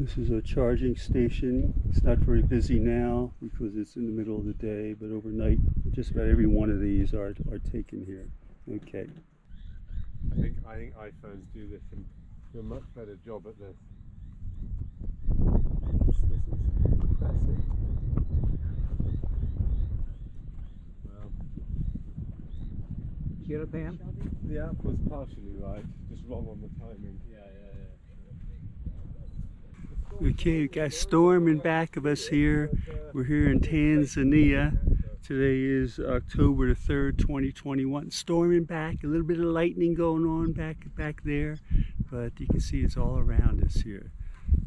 This is a charging station. It's not very busy now because it's in the middle of the day, but overnight just about every one of these are taken here. Okay. I think iPhones do this and do a much better job at this. This is impressive. Well, Get it, Pam? the app was partially right, just wrong on the timing. Okay, we got a storm in back of us here. We're here in Tanzania. Today is October the 3rd, 2021. Storming back, a little bit of lightning going on back there, but you can see it's all around us here.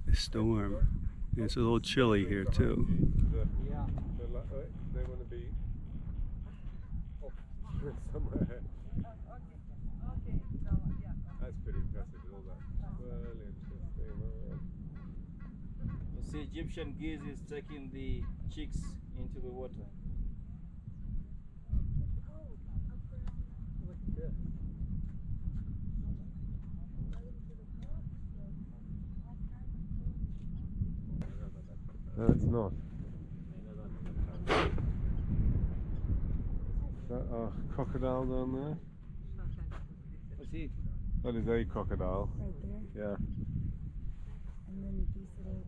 The storm. And it's a little chilly here too. Yeah. They want to be off somewhere. That's pretty impressive with all that swirling. You see, Egyptian geese is taking the chicks into the water. No, it's not. Is that a crocodile down there? What's he? That is a crocodile. Right there. Yeah. And then these little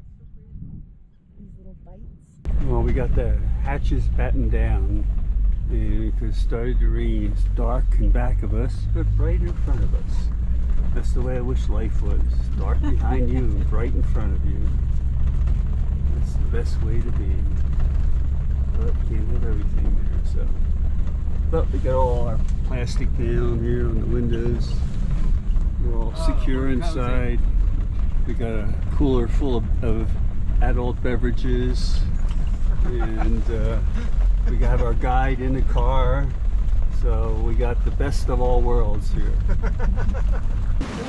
bites. Well, we got the hatches battened down, and because it started to rain. It's dark in back of us, but bright in front of us. That's the way I wish life was. Dark behind you and bright in front of you. That's the best way to be. But can't have everything there, so. But we got all our plastic down here on the windows. We're all secure inside. We got a cooler full of adult beverages, and we got our guide in the car, so we got the best of all worlds here.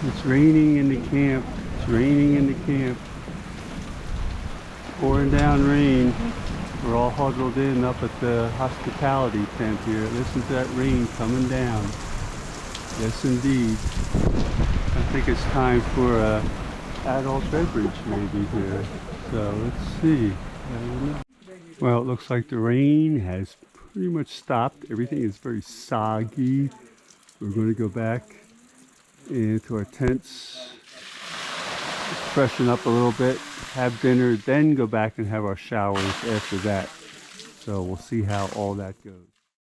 It's raining in the camp. It's raining in the camp. Pouring down rain. We're all huddled in up at the hospitality tent here. Listen to that rain coming down. Yes, indeed. I think it's time for a adult beverage maybe here. So let's see. Well, it looks like the rain has pretty much stopped. Everything is very soggy. We're going to go back into our tents, freshen up a little bit, have dinner, then go back and have our showers after that. So we'll see how all that goes.